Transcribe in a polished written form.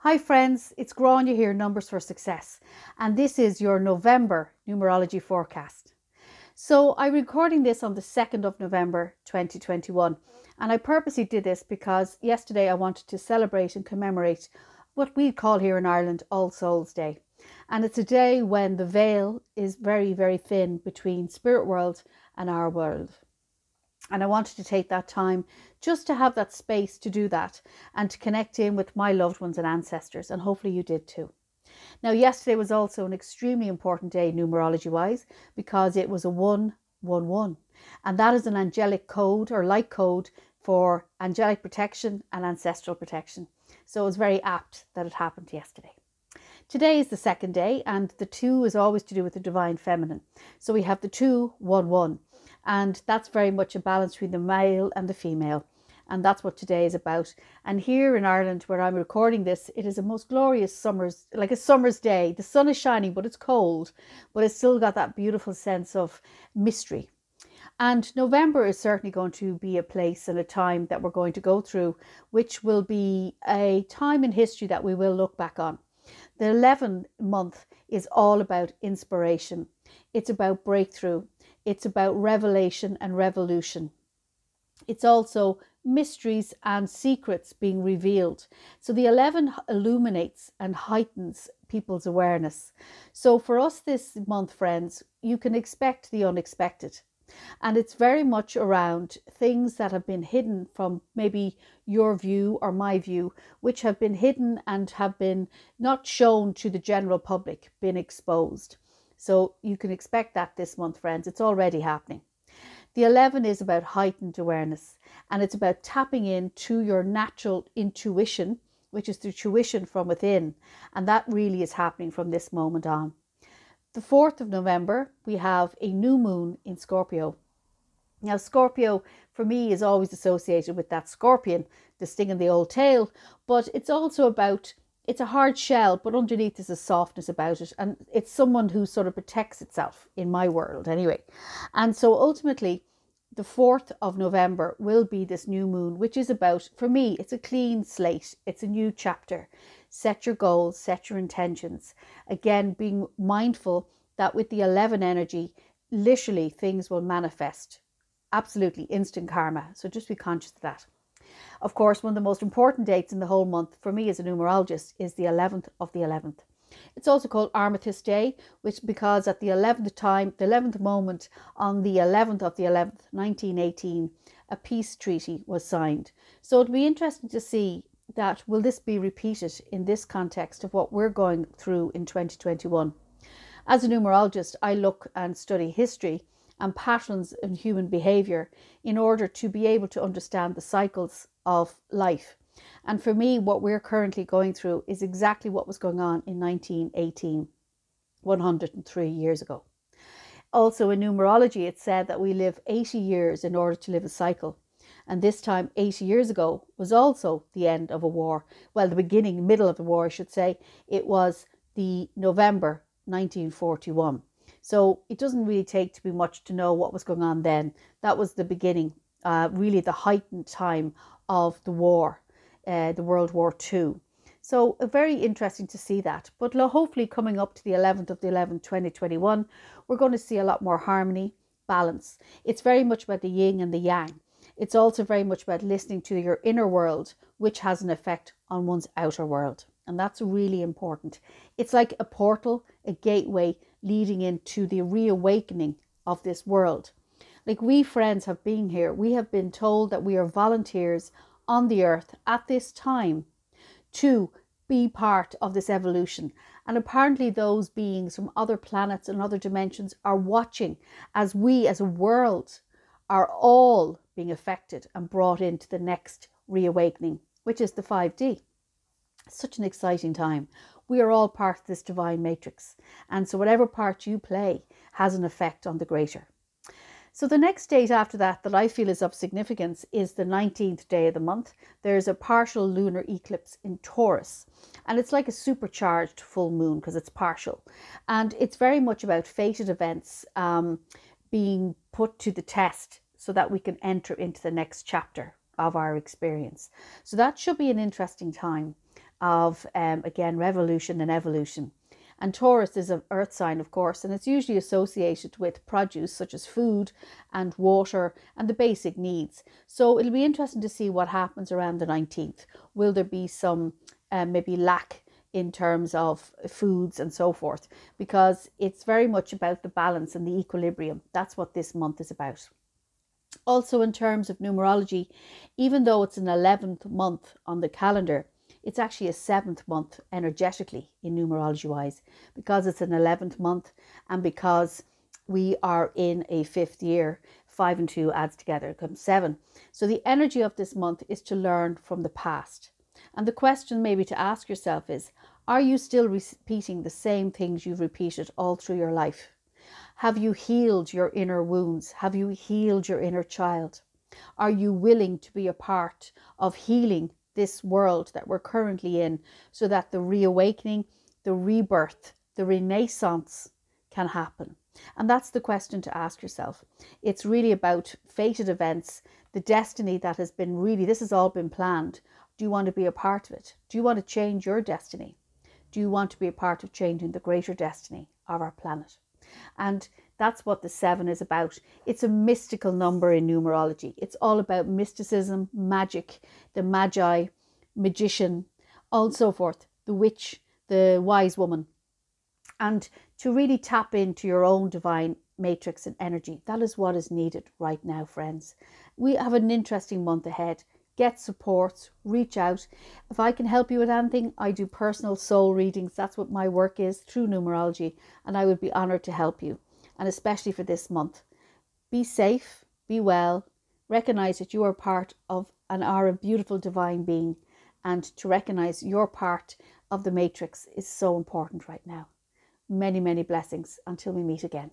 Hi friends, it's Grania here, Numbers for Success, and this is your November numerology forecast. So I'm recording this on the 2nd of November 2021, and I purposely did this because yesterday I wanted to celebrate and commemorate what we call here in Ireland All Souls Day. And it's a day when the veil is very, very thin between spirit world and our world. And I wanted to take that time just to have that space to do that and to connect in with my loved ones and ancestors. And hopefully you did too. Now, yesterday was also an extremely important day numerology wise because it was a 111. And that is an angelic code or light code for angelic protection and ancestral protection. So it was very apt that it happened yesterday. Today is the second day, and the 2 is always to do with the divine feminine. So we have the 211. And that's very much a balance between the male and the female. And that's what today is about. And here in Ireland, where I'm recording this, it is a most glorious summer's day. The sun is shining, but it's cold. But it's still got that beautiful sense of mystery. And November is certainly going to be a place and a time that we're going to go through, which will be a time in history that we will look back on. The 11th month is all about inspiration. It's about breakthrough. It's about revelation and revolution. It's also mysteries and secrets being revealed. So the 11 illuminates and heightens people's awareness. So for us this month, friends, you can expect the unexpected. And it's very much around things that have been hidden from maybe your view or my view, which have been hidden and have been not shown to the general public, been exposed. So you can expect that this month, friends. It's already happening. The 11 is about heightened awareness, and it's about tapping into your natural intuition, which is the tuition from within. And that really is happening from this moment on. The 4th of November, we have a new moon in Scorpio. Now, Scorpio for me is always associated with that scorpion, the sting in the old tail, but it's also about, it's a hard shell, but underneath there's a softness about it. And it's someone who sort of protects itself in my world anyway. And so ultimately, the 4th of November will be this new moon, which is about, for me, it's a clean slate. It's a new chapter. Set your goals, set your intentions. Again, being mindful that with the 11 energy, literally things will manifest. Absolutely instant karma. So just be conscious of that. Of course, one of the most important dates in the whole month for me as a numerologist is the 11th of the 11th. It's also called Armistice Day, which because at the 11th time, the 11th moment on the 11th of the 11th, 1918, a peace treaty was signed. So it'll be interesting to see that will this be repeated in this context of what we're going through in 2021. As a numerologist, I look and study history and patterns in human behavior in order to be able to understand the cycles of life. And for me, what we're currently going through is exactly what was going on in 1918, 103 years ago. Also in numerology, it's said that we live 80 years in order to live a cycle. And this time, 80 years ago, was also the end of a war. Well, the beginning, middle of the war, I should say. It was the November 1941. So it doesn't really take to be much to know what was going on then. That was the beginning, really the heightened time of the war, the World War II. So very interesting to see that. But hopefully coming up to the 11th of the 11th, 2021, we're going to see a lot more harmony, balance. It's very much about the yin and the yang. It's also very much about listening to your inner world, which has an effect on one's outer world. And that's really important. It's like a portal, a gateway leading into the reawakening of this world. Like we friends have been here. We have been told that we are volunteers on the earth at this time to be part of this evolution. And apparently those beings from other planets and other dimensions are watching as we as a world are all being affected and brought into the next reawakening, which is the 5D. Such an exciting time. We are all part of this divine matrix. And so whatever part you play has an effect on the greater. So the next date after that I feel is of significance is the 19th day of the month. There's a partial lunar eclipse in Taurus. And it's like a supercharged full moon because it's partial. And it's very much about fated events being put to the test so that we can enter into the next chapter of our experience. So that should be an interesting time. of, again, revolution and evolution. And Taurus is an earth sign, of course, and it's usually associated with produce such as food and water and the basic needs. So it'll be interesting to see what happens around the 19th. Will there be some maybe lack in terms of foods and so forth? Because it's very much about the balance and the equilibrium. That's what this month is about. Also, in terms of numerology, even though it's an 11th month on the calendar, it's actually a 7th month energetically in numerology wise, because it's an 11th month and because we are in a 5th year. 5 and 2 adds together, it becomes 7. So the energy of this month is to learn from the past. And the question maybe to ask yourself is, are you still repeating the same things you've repeated all through your life? Have you healed your inner wounds? Have you healed your inner child? Are you willing to be a part of healing this world that we're currently in, so that the reawakening, the rebirth, the renaissance can happen? And that's the question to ask yourself. It's really about fated events, the destiny that has been really, this has all been planned. Do you want to be a part of it? Do you want to change your destiny? Do you want to be a part of changing the greater destiny of our planet? And that's what the 7 is about. It's a mystical number in numerology. It's all about mysticism, magic, the magi, magician, all so forth, the witch, the wise woman. And to really tap into your own divine matrix and energy, that is what is needed right now, friends. We have an interesting month ahead. Get support, reach out. If I can help you with anything, I do personal soul readings. That's what my work is through numerology, and I would be honored to help you. And especially for this month, be safe, be well, recognize that you are part of and are a beautiful divine being, and to recognize your part of the matrix is so important right now. Many, many blessings until we meet again.